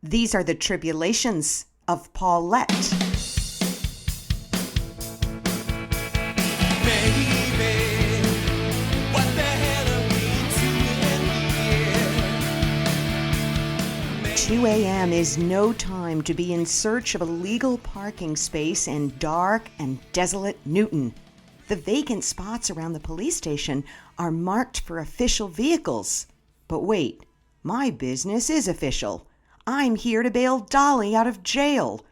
These are the tribulations of Paulette. Baby, what the hell are we doing here? 2 a.m. is no time to be in search of a legal parking space in dark and desolate Newton. The vacant spots around the police station are marked for official vehicles. But wait, my business is official. I'm here to bail Dolly out of jail.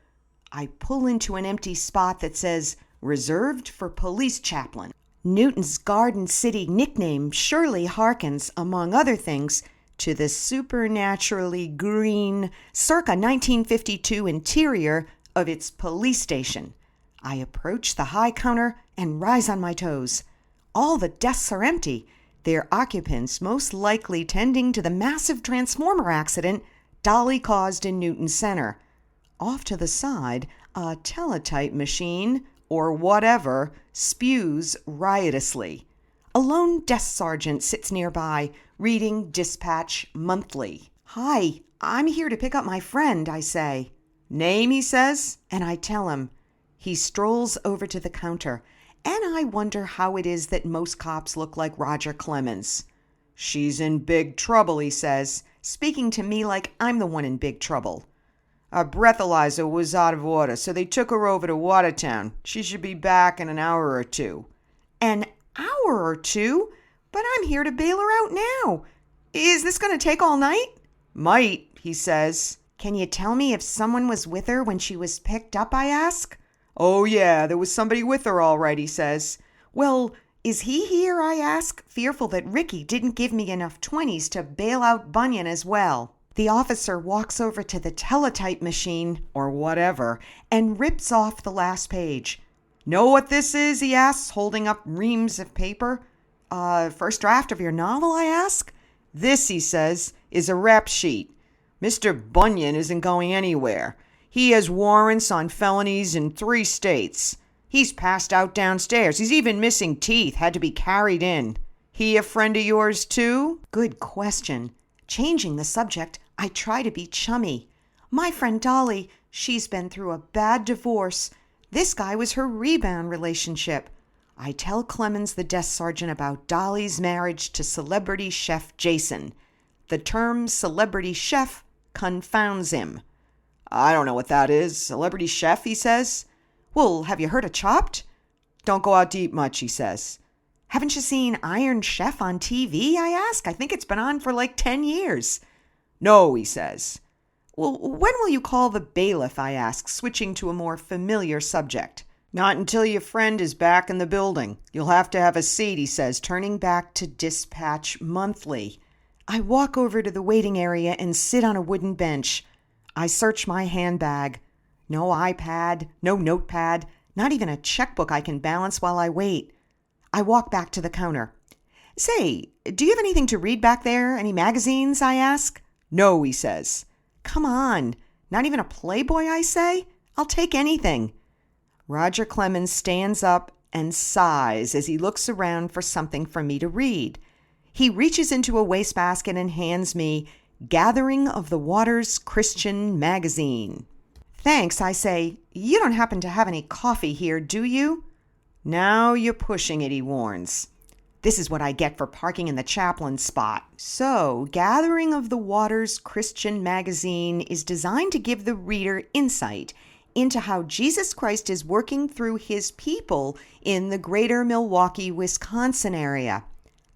I pull into an empty spot that says, reserved for police chaplain. Newton's Garden City nickname surely harkens, among other things, to the supernaturally green, circa 1952 interior of its police station. I approach the high counter and rise on my toes. All the desks are empty, their occupants most likely tending to the massive transformer accident Dolly caused in Newton Center. Off to the side, a teletype machine, or whatever, spews riotously. A lone desk sergeant sits nearby, reading Dispatch Monthly. "Hi, I'm here to pick up my friend," I say. "Name," he says, and I tell him. He strolls over to the counter, and I wonder how it is that most cops look like Roger Clemens. "She's in big trouble," he says, speaking to me like I'm the one in big trouble. "Our breathalyzer was out of order, so they took her over to Watertown. She should be back in an hour or two." An hour or two? But I'm here to bail her out now. Is this going to take all night? "Might," he says. "Can you tell me if someone was with her when she was picked up?" I ask. "Oh, yeah, there was somebody with her all right," he says. "Well, is he here?" I ask, fearful that Ricky didn't give me enough 20s to bail out Bunyan as well. The officer walks over to the teletype machine, or whatever, and rips off the last page. "Know what this is?" he asks, holding up reams of paper. First draft of your novel?" I ask. "This," he says, "is a rap sheet. Mr. Bunyan isn't going anywhere. He has warrants on felonies in 3 states. He's passed out downstairs. He's even missing teeth, had to be carried in. He a friend of yours, too?" Good question. Changing the subject, I try to be chummy. "My friend Dolly, she's been through a bad divorce. This guy was her rebound relationship." I tell Clemens, the desk sergeant, about Dolly's marriage to celebrity chef Jason. The term celebrity chef confounds him. "I don't know what that is. Celebrity chef," he says. "Well, have you heard of Chopped?" "Don't go out to eat much," he says. "Haven't you seen Iron Chef on TV?" I ask. "I think it's been on for like 10 years. "No," he says. "Well, when will you call the bailiff?" I ask, switching to a more familiar subject. "Not until your friend is back in the building. You'll have to have a seat," he says, turning back to Dispatch Monthly. I walk over to the waiting area and sit on a wooden bench. I search my handbag. No iPad, no notepad, not even a checkbook I can balance while I wait. I walk back to the counter. "Say, do you have anything to read back there? Any magazines?" I ask. "No," he says. "Come on, not even a Playboy?" I say. "I'll take anything." Roger Clemens stands up and sighs as he looks around for something for me to read. He reaches into a wastebasket and hands me Gathering of the Waters Christian Magazine. "Thanks," I say. "You don't happen to have any coffee here, do you?" "Now you're pushing it," he warns. This is what I get for parking in the chaplain's spot. So, Gathering of the Waters Christian Magazine is designed to give the reader insight into how Jesus Christ is working through his people in the greater Milwaukee, Wisconsin area.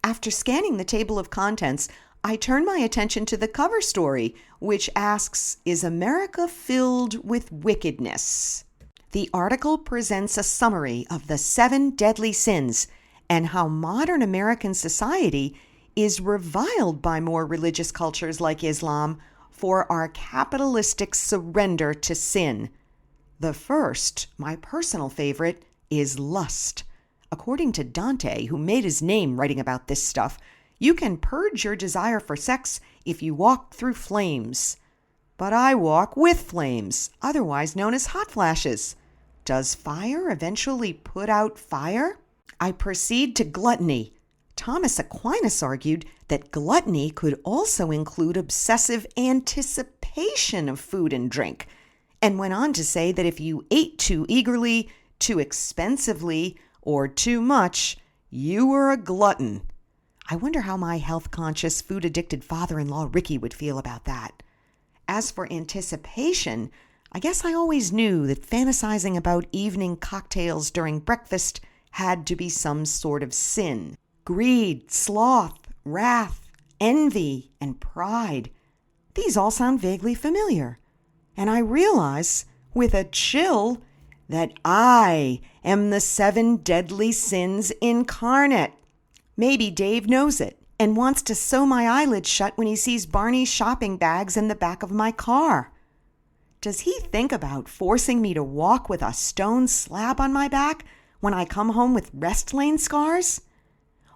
After scanning the table of contents, I turn my attention to the cover story, which asks, "Is America filled with wickedness?" The article presents a summary of the 7 deadly sins and how modern American society is reviled by more religious cultures like Islam for our capitalistic surrender to sin. The first, my personal favorite, is lust. According to Dante, who made his name writing about this stuff, you can purge your desire for sex if you walk through flames. But I walk with flames, otherwise known as hot flashes. Does fire eventually put out fire? I proceed to gluttony. Thomas Aquinas argued that gluttony could also include obsessive anticipation of food and drink, and went on to say that if you ate too eagerly, too expensively, or too much, you were a glutton. I wonder how my health-conscious, food-addicted father-in-law Ricky would feel about that. As for anticipation, I guess I always knew that fantasizing about evening cocktails during breakfast had to be some sort of sin. Greed, sloth, wrath, envy, and pride. These all sound vaguely familiar. And I realize, with a chill, that I am the 7 deadly sins incarnate. Maybe Dave knows it and wants to sew my eyelids shut when he sees Barney's shopping bags in the back of my car. Does he think about forcing me to walk with a stone slab on my back when I come home with rest lane scars?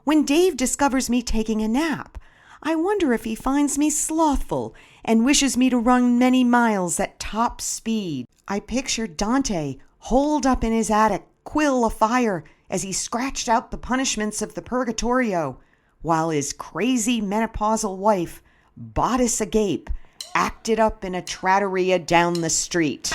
When Dave discovers me taking a nap, I wonder if he finds me slothful and wishes me to run many miles at top speed. I picture Dante holed up in his attic, quill afire, as he scratched out the punishments of the Purgatorio, while his crazy menopausal wife, bodice agape, acted up in a trattoria down the street.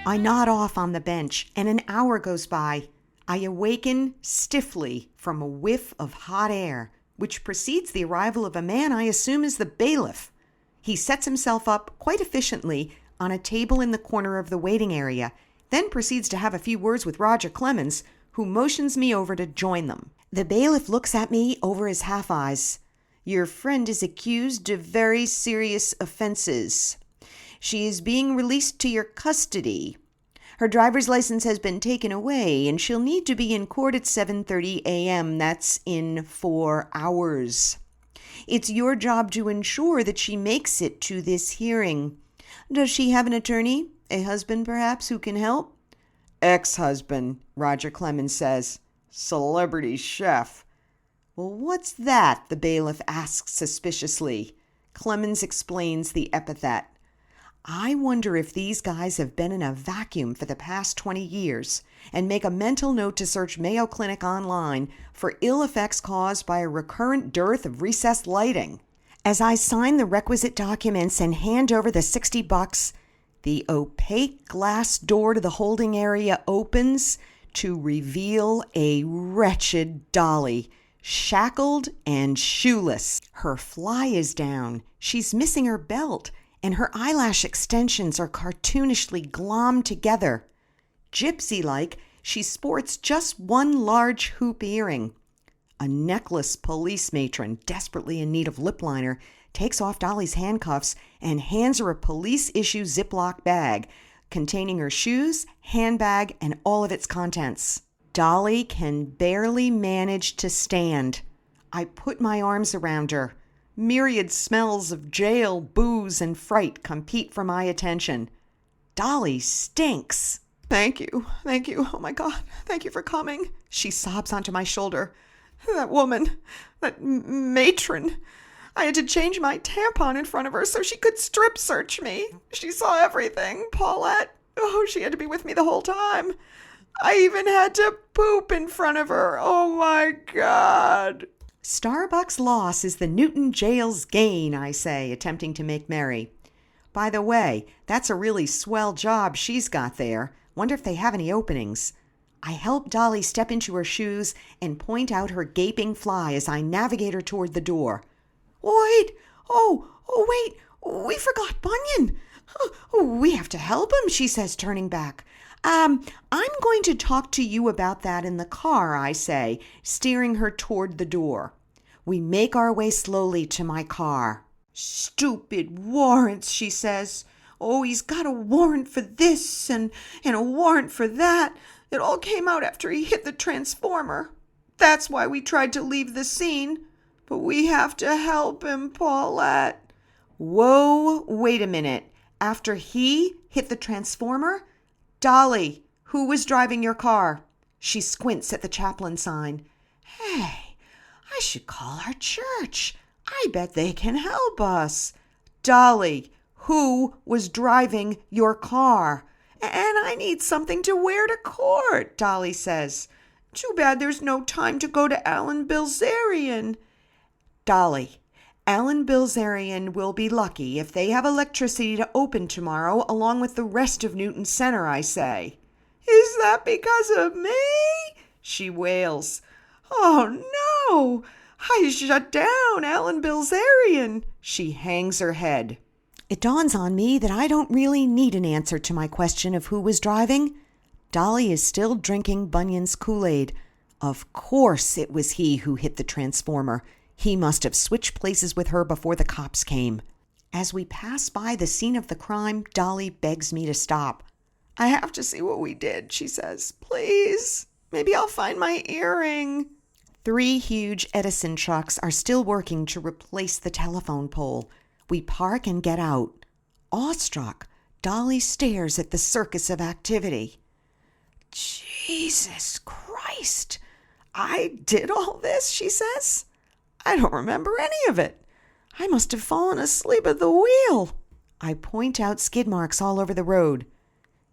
I nod off on the bench, and an hour goes by. I awaken stiffly from a whiff of hot air, which precedes the arrival of a man I assume is the bailiff. He sets himself up quite efficiently on a table in the corner of the waiting area, then proceeds to have a few words with Roger Clemens, who motions me over to join them. The bailiff looks at me over his half eyes. Your friend is accused of very serious offenses. She is being released to your custody. Her driver's license has been taken away, and she'll need to be in court at 7:30 a.m. That's in 4 hours. It's your job to ensure that she makes it to this hearing. Does she have an attorney? A husband, perhaps, who can help? Ex-husband, Roger Clemens says. Celebrity chef. Well, what's that? The bailiff asks suspiciously. Clemens explains the epithet. I wonder if these guys have been in a vacuum for the past 20 years and make a mental note to search Mayo Clinic online for ill effects caused by a recurrent dearth of recessed lighting. As I sign the requisite documents and hand over the $60, the opaque glass door to the holding area opens to reveal a wretched Dolly, shackled and shoeless. Her fly is down. She's missing her belt, and her eyelash extensions are cartoonishly glommed together. Gypsy-like, she sports just one large hoop earring. A necklace police matron, desperately in need of lip liner, takes off Dolly's handcuffs and hands her a police-issue Ziploc bag containing her shoes, handbag, and all of its contents. Dolly can barely manage to stand. I put my arms around her. Myriad smells of jail, booze, and fright compete for my attention. Dolly stinks. Thank you. Oh my God, thank you for coming. She sobs onto my shoulder. That woman, that matron. I had to change my tampon in front of her so she could strip search me. She saw everything, Paulette. Oh, she had to be with me the whole time. I even had to poop in front of her. Oh my God. Starbuck's loss is the Newton jail's gain, I say, attempting to make merry. By the way, that's a really swell job she's got there. Wonder if they have any openings. I help Dolly step into her shoes and point out her gaping fly as I navigate her toward the door. Wait! Wait! We forgot Bunyan! We have to help him, she says, turning back. I'm going to talk to you about that in the car, I say, steering her toward the door. We make our way slowly to my car. Stupid warrants, she says. Oh, he's got a warrant for this and a warrant for that. It all came out after he hit the transformer. That's why we tried to leave the scene. But we have to help him, Paulette. Whoa, wait a minute. After he hit the transformer? Dolly, who was driving your car? She squints at the chaplain sign. Hey, I should call our church. I bet they can help us. Dolly, who was driving your car. And I need something to wear to court, Dolly says. Too bad there's no time to go to Alan Bilzerian. Dolly, Alan Bilzerian will be lucky if they have electricity to open tomorrow along with the rest of Newton Center, I say. Is that because of me? She wails. Oh, no! I shut down Alan Bilzerian. She hangs her head. It dawns on me that I don't really need an answer to my question of who was driving. Dolly is still drinking Bunyan's Kool-Aid. Of course it was he who hit the transformer. He must have switched places with her before the cops came. As we pass by the scene of the crime, Dolly begs me to stop. I have to see what we did, she says. Please. Maybe I'll find my earring. 3 huge Edison trucks are still working to replace the telephone pole. We park and get out. Awestruck, Dolly stares at the circus of activity. Jesus Christ! I did all this, she says. I don't remember any of it. I must have fallen asleep at the wheel. I point out skid marks all over the road.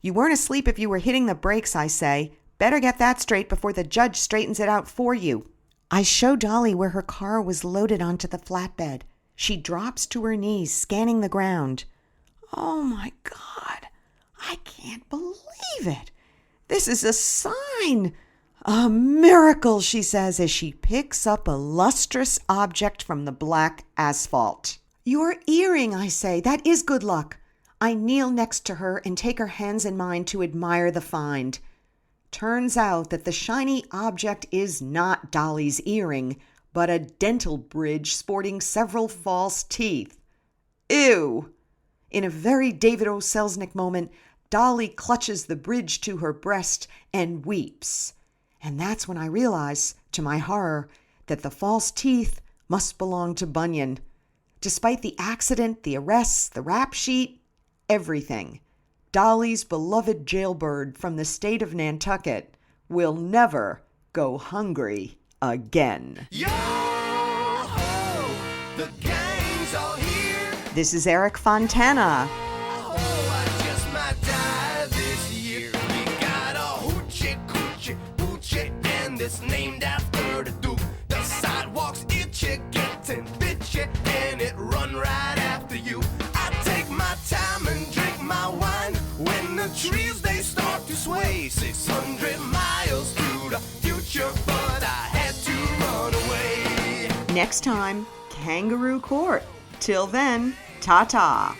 You weren't asleep if you were hitting the brakes, I say. Better get that straight before the judge straightens it out for you. I show Dolly where her car was loaded onto the flatbed. She drops to her knees, scanning the ground. Oh my God, I can't believe it. This is a sign. A miracle, she says as she picks up a lustrous object from the black asphalt. Your earring, I say. That is good luck. I kneel next to her and take her hands in mine to admire the find. Turns out that the shiny object is not Dolly's earring, but a dental bridge sporting several false teeth. Ew! In a very David O. Selznick moment, Dolly clutches the bridge to her breast and weeps. And that's when I realize, to my horror, that the false teeth must belong to Bunyan. Despite the accident, the arrests, the rap sheet, everything, Dolly's beloved jailbird from the state of Nantucket will never go hungry again. Yo-ho, the gang's all here. This is Eric Fontana. Oh, I just might die this year. We got a hoochie coochie hoochie, and it's named after the Duke. The sidewalks itchy, getting bitchy, and it run right after you. I take my time and drink my wine when the trees they start to sway. 600 miles to the future, but I had to run away. Next time, Kangaroo Court. Till then, ta-ta.